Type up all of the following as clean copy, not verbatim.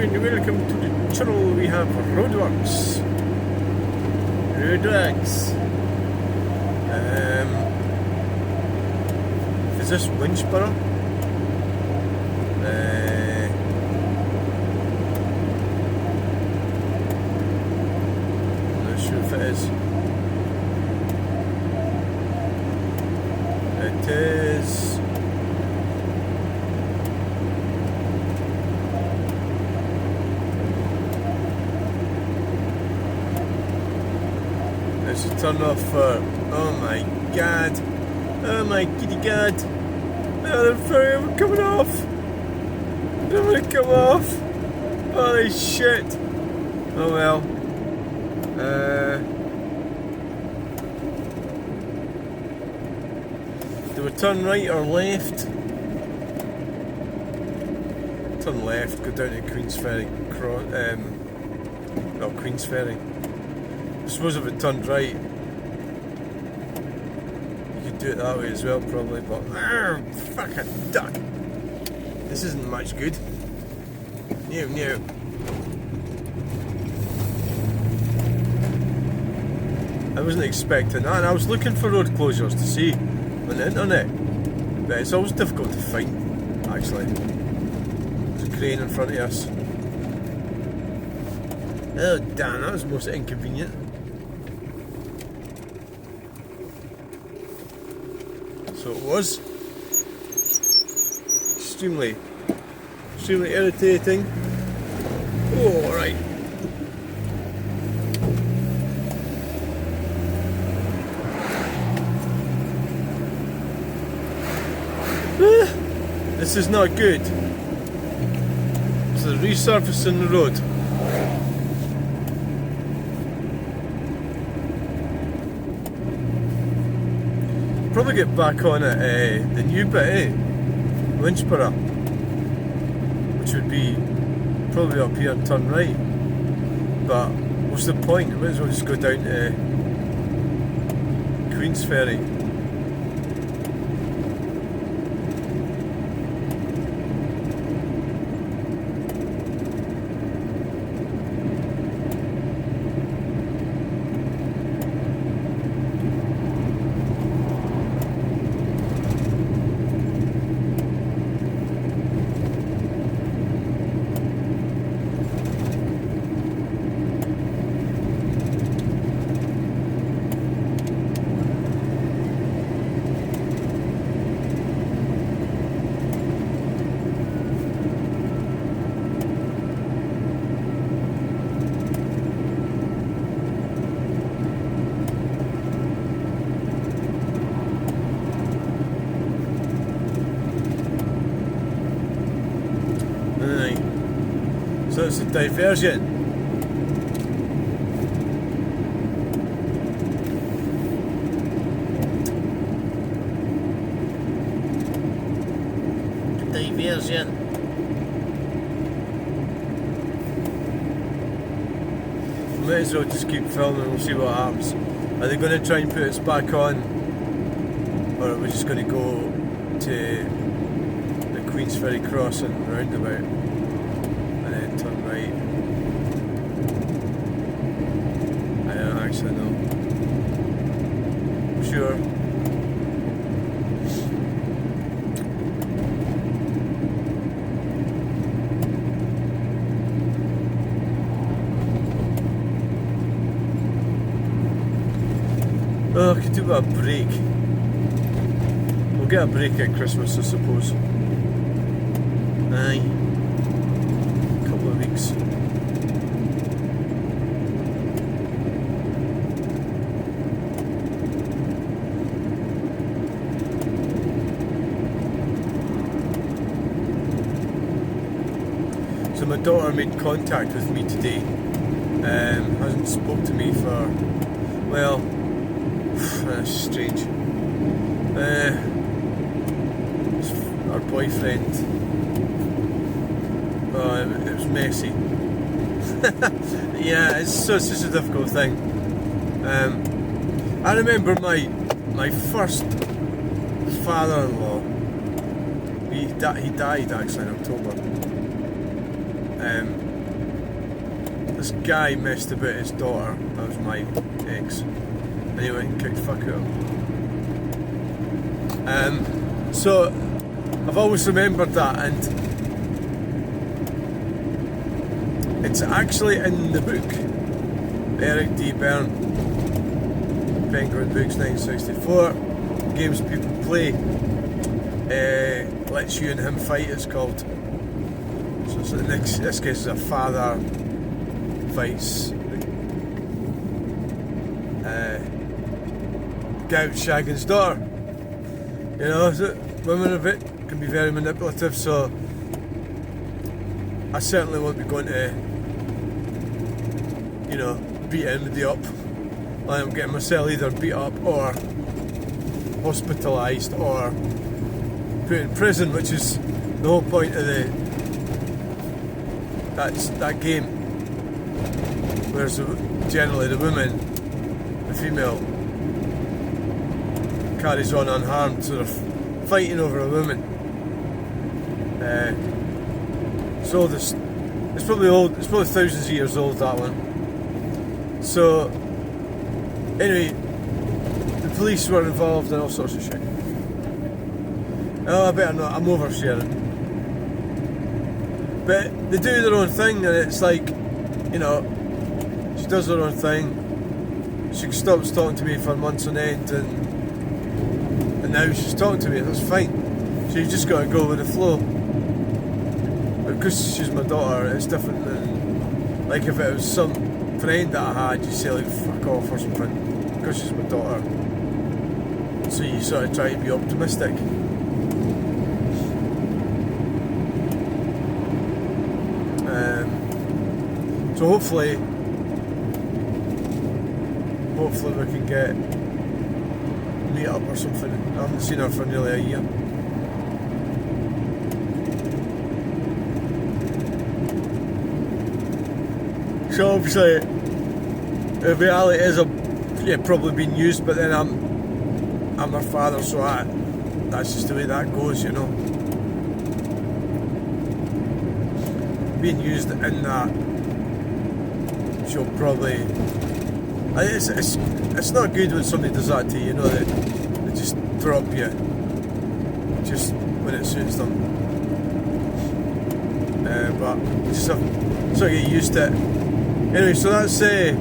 and welcome to the channel. We have roadworks. Is this Winchborough? I'm not sure if it is. It is. Let's turn off for. Oh my god! Oh my kitty god! Oh, they're coming off! They're gonna come off! Holy shit! Oh well. Do we turn right or left? Turn left, go down to Queensferry. Queensferry. I suppose if it turned right, you could do it that way as well, probably, but fucking duck! This isn't much good. No. I wasn't expecting that, and I was looking for road closures to see on the internet, but it's always difficult to find, actually. There's a crane in front of us. Oh damn, that was most inconvenient. So it was extremely irritating. Oh, alright. This is not good. So resurfacing the road. Probably get back on at the new bit, Winchborough, which would be probably up here and turn right. But what's the point? I might as well just go down to Queensferry. So it's a diversion. Diversion. Might as well just keep filming and we'll see what happens. Are they going to try and put us back on? Or are we just going to go to the Queensferry crossing roundabout? Turn right. I don't actually know. Sure. Oh, I could do a break. We'll get a break at Christmas, I suppose. Aye. Weeks. So my daughter made contact with me today. Hasn't spoke to me for, well, that's strange. Our boyfriend. It was messy. Yeah, it's such a difficult thing. I remember my first father-in-law. He died actually in October. this guy messed about his daughter. That was my ex. And he went and kicked fuck out of him. So I've always remembered that, and it's actually in the book. Eric D. Byrne, Penguin Books 1964. Games People Play. Lets you and him fight, it's called. So in this case is a father fights Gout shagging his daughter. You know, so women can be very manipulative, so I certainly won't be going to, you know, beat anybody up. I'm getting myself either beat up or hospitalised or put in prison, which is the whole point of that game. Whereas generally the woman, the female, carries on unharmed, so they're fighting over a woman. So it's probably old. It's probably thousands of years old, that one. So anyway, the police were involved in all sorts of shit. Oh, I better not. I'm oversharing. But they do their own thing, and it's like, you know, she does her own thing. She stops talking to me for months on end, and now she's talking to me. That's fine. So you just got to go with the flow. But because she's my daughter, it's different than like if it was some friend that I had. You say like fuck off or something because she's my daughter. So you sort of try to be optimistic. So hopefully we can meet up or something. I haven't seen her for nearly a year. So obviously the reality is I'm probably being used, but then I'm her father, so that's just the way that goes, you know. Being used in that, she'll probably. It's not good when somebody does that to you, you know, that they just drop you just when it suits them. But you just have to sort of get used to it. Anyway, so that's that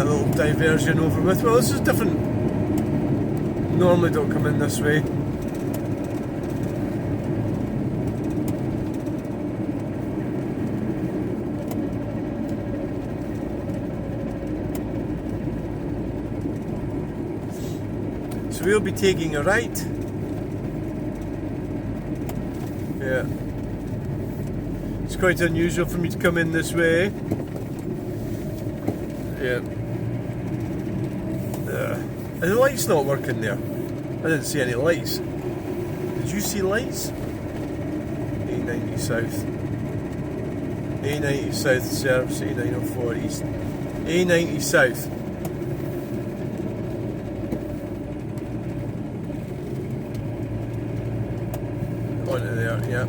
little diversion over with. Well, this is different. Normally don't come in this way. So we'll be taking a right. Yeah. It's quite unusual for me to come in this way. Yeah. And the light's not working there. I didn't see any lights. Did you see lights? A90 South. A90 South service, A904 East. A90 South. Onto there, yep.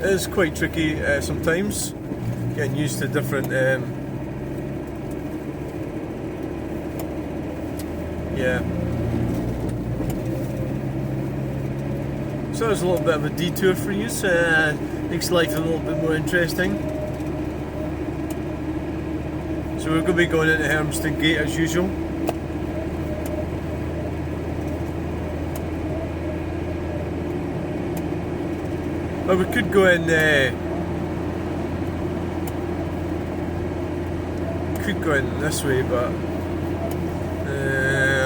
It is quite tricky sometimes, getting used to different so there's a little bit of a detour for you, so makes life a little bit more interesting. So we're going to be going into Hermiston Gait as usual. Well, we could go in this way, but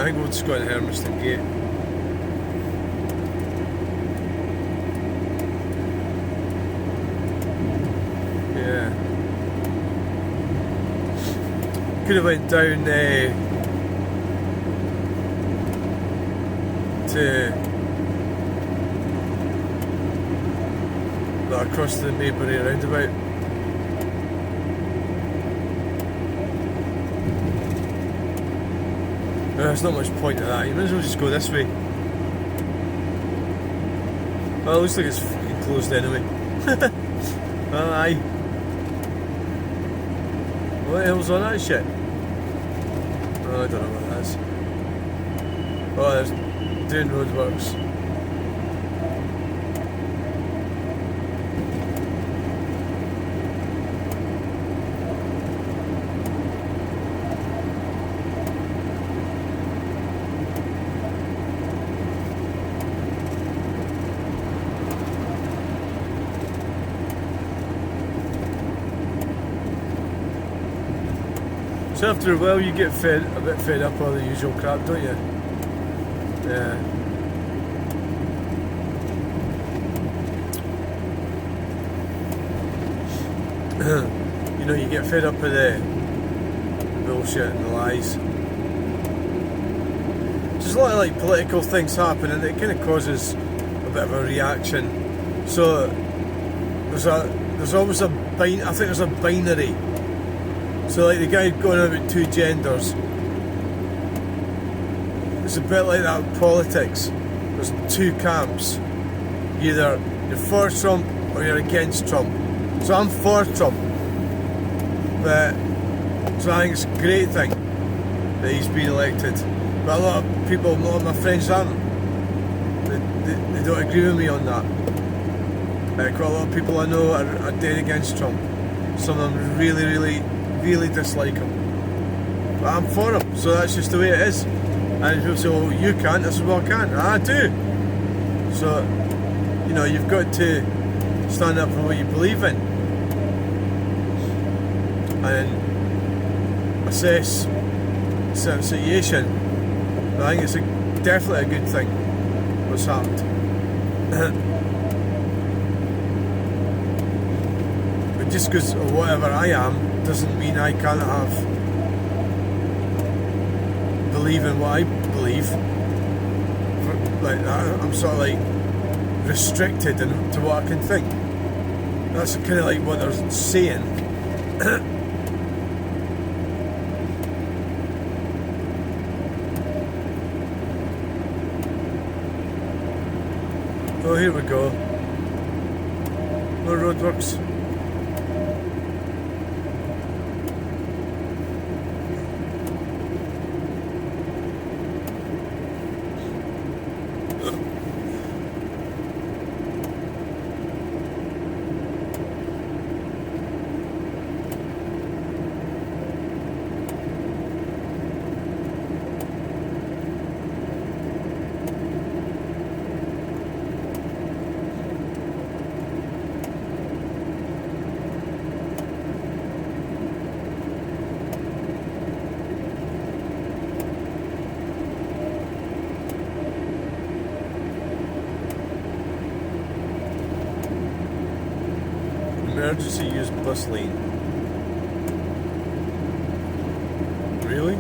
I think we'll just go in Hermiston Gait. Yeah. Could have went down to across the Maybury roundabout. There's not much point to that. You might as well just go this way. Well, it looks like it's fucking closed anyway. Aye. What the hell's on that shit? Oh, I don't know what that is. Oh, there's doing roadworks. So after a while you get a bit fed up of all the usual crap, don't you? Yeah. You know, you get fed up with the bullshit and the lies. There's a lot of like political things happening, and it kind of causes a bit of a reaction. So there's always I think there's a binary. So like the guy going on about two genders, it's a bit like that in politics. There's two camps. Either you're for Trump or you're against Trump. So I'm for Trump. So I think it's a great thing that he's been elected. But a lot of my friends aren't. They don't agree with me on that. Quite a lot of people I know are dead against Trump. Some of them really dislike him, but I'm for him, so that's just the way it is. And people say, "Well, you can't." I said, "Well, I can." And I do. So, you know, you've got to stand up for what you believe in and assess a certain situation. But I think it's definitely a good thing what's happened. But just because of whatever I am doesn't mean I can't believe in what I believe. Like I'm sort of like restricted to what I can think. That's kind of like what they're saying. Oh, here we go. More roadworks. Emergency use bus lane. Really?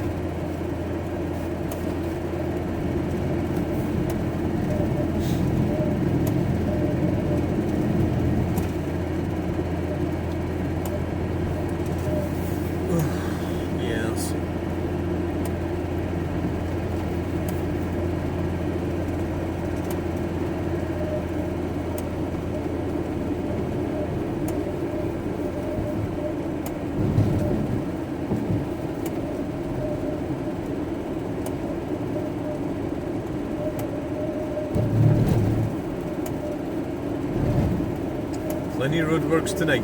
Yes. Plenty of roadworks tonight.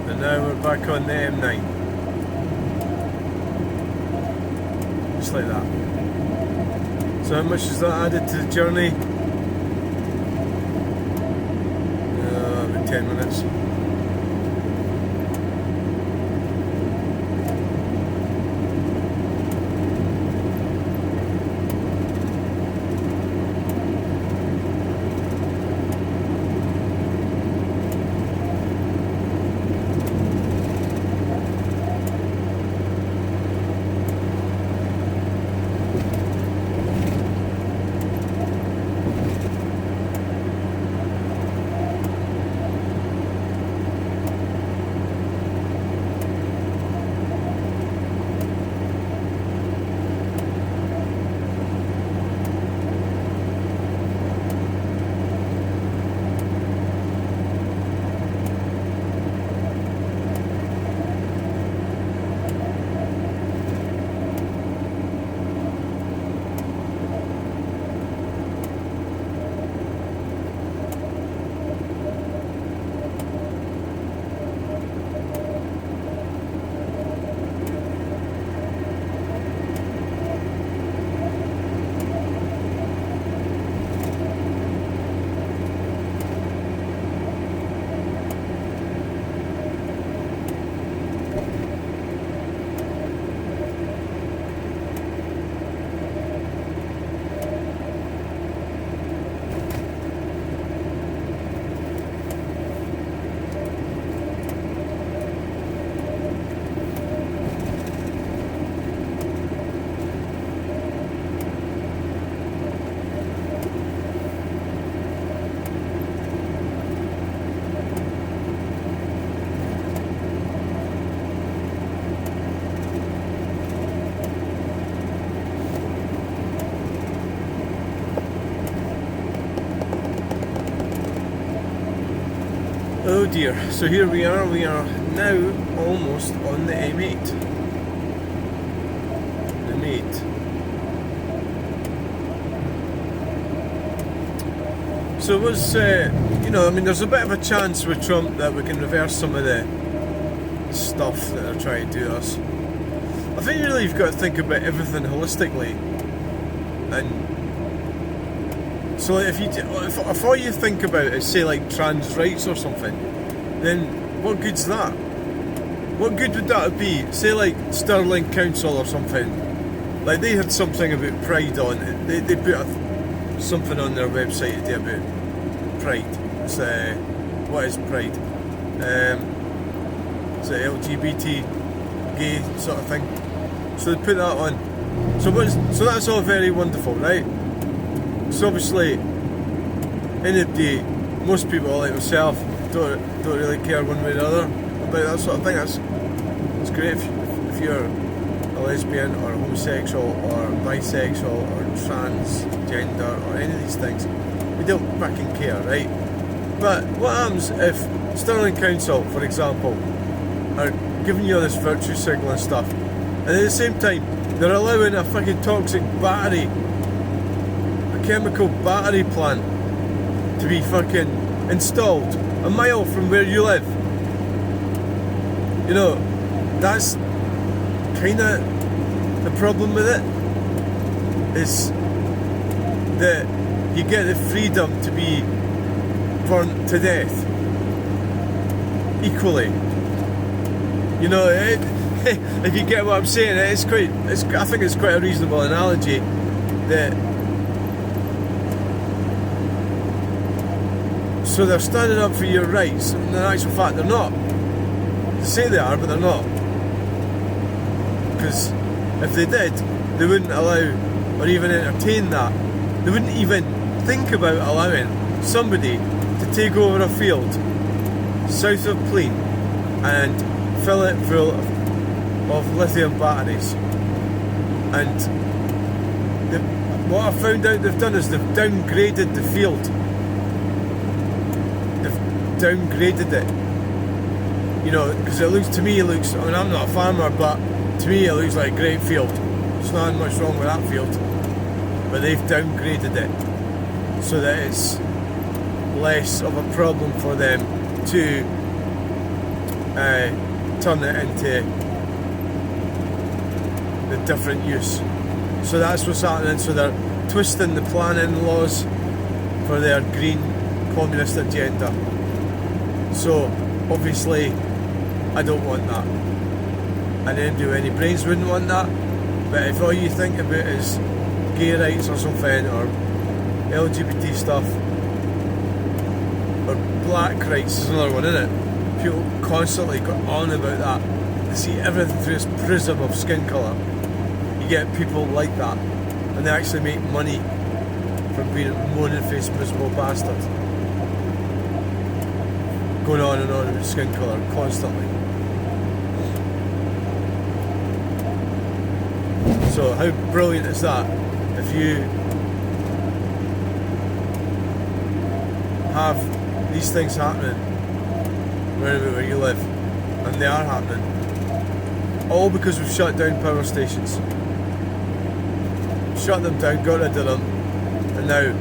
And now we're back on the M9. Just like that. So how much is that added to the journey? About 10 minutes. Oh dear, so here we are now almost on the M8. The M8. So it was, you know, I mean, there's a bit of a chance with Trump that we can reverse some of the stuff that they're trying to do to us. I think really you've got to think about everything holistically. And so like if all you think about is, say, like trans rights or something, then what good's that? What good would that be? Say like Stirling Council or something. Like they had something about Pride on it. They put something on their website today about Pride. It's what is Pride? It's a LGBT gay sort of thing. So they put that on. So that's all very wonderful, right? So obviously, in the day, most people like myself don't really care one way or the other about that sort of thing. It's great if you're a lesbian or a homosexual or bisexual or transgender or any of these things. We don't fucking care, right? But what happens if Stirling Council, for example, are giving you all this virtue signal and stuff, and at the same time they're allowing a fucking toxic battery, a chemical battery plant, to be fucking installed a mile from where you live? You know, that's kind of the problem with it, is that you get the freedom to be burnt to death equally. You know, if you get what I'm saying, I think it's quite a reasonable analogy that. So they're standing up for your rights, and in actual fact they're not. They say they are, but they're not. Because if they did, they wouldn't allow or even entertain that. They wouldn't even think about allowing somebody to take over a field south of Plain and fill it full of lithium batteries. And what I found out they've done is they've downgraded the field. Downgraded it, you know, because it looks, I mean, I'm not a farmer, but to me it looks like a great field. There's not much wrong with that field, but they've downgraded it so that it's less of a problem for them to turn it into the different use. So that's what's happening. So they're twisting the planning laws for their green communist agenda. So obviously I don't want that, and any brains wouldn't want that. But if all you think about is gay rights or something, or LGBT stuff, or black rights is another one, isn't it? People constantly go on about that. They see everything through this prism of skin colour. You get people like that, and they actually make money from being a moaning-faced, miserable bastard. Going on and on about skin colour constantly. So how brilliant is that? If you have these things happening where you live, and they are happening, all because we've shut down power stations. Shut them down, got rid of them, and now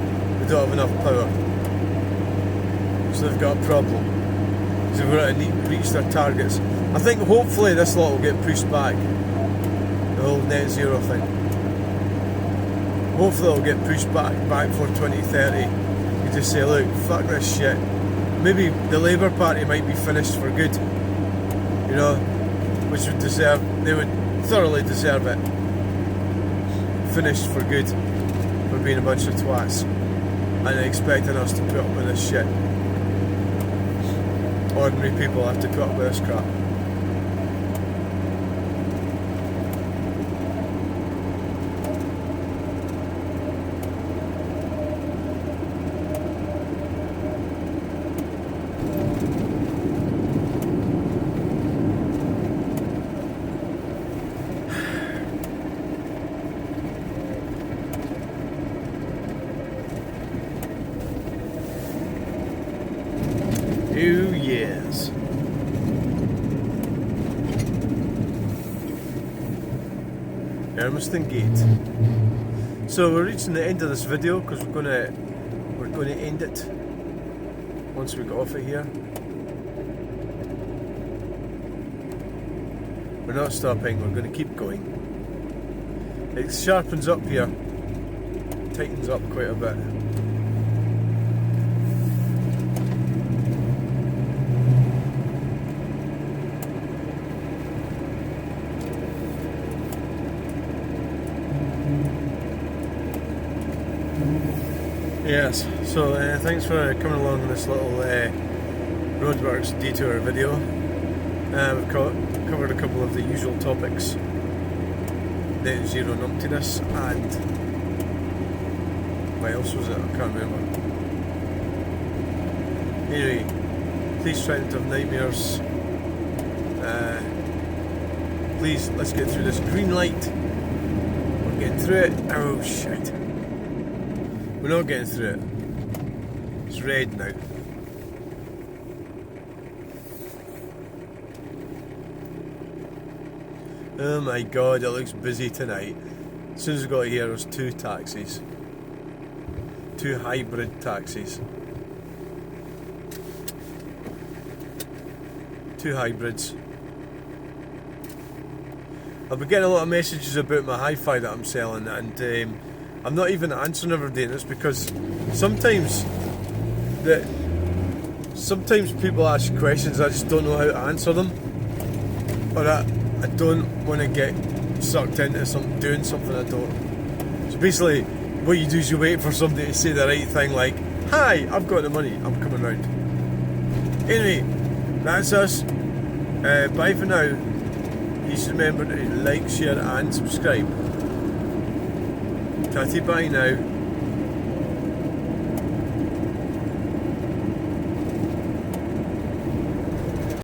we don't have enough power. So they've got a problem. So we're going to reach their targets. I think hopefully this lot will get pushed back. The whole net zero thing. Hopefully it'll get pushed back for 2030. You just say, look, fuck this shit. Maybe the Labour Party might be finished for good. You know, which would deserve, they would thoroughly deserve it. Finished for good for being a bunch of twats and expecting us to put up with this shit. Ordinary people have to put up with this crap. 2 years. Hermiston Gait. So we're reaching the end of this video because we're gonna end it once we get off of here. We're not stopping, we're going to keep going. It sharpens up here, tightens up quite a bit. Yes, so thanks for coming along in this little roadworks detour video. We've covered a couple of the usual topics: net zero numptiness and what else was it? I can't remember. Anyway, please try not to have nightmares. Please, let's get through this green light. We're getting through it. Oh shit. We're not getting through it. It's red now. Oh my god, it looks busy tonight. As soon as we got here, there was 2 taxis. 2 hybrid taxis. 2 hybrids. I've been getting a lot of messages about my hi-fi that I'm selling, and I'm not even answering every day, and it's because sometimes people ask questions, I just don't know how to answer them, or I don't want to get sucked into doing something I don't. So basically, what you do is you wait for somebody to say the right thing, like, "Hi, I've got the money, I'm coming round." Anyway, that's us. Bye for now. Please remember to like, share and subscribe. Tatty bye now.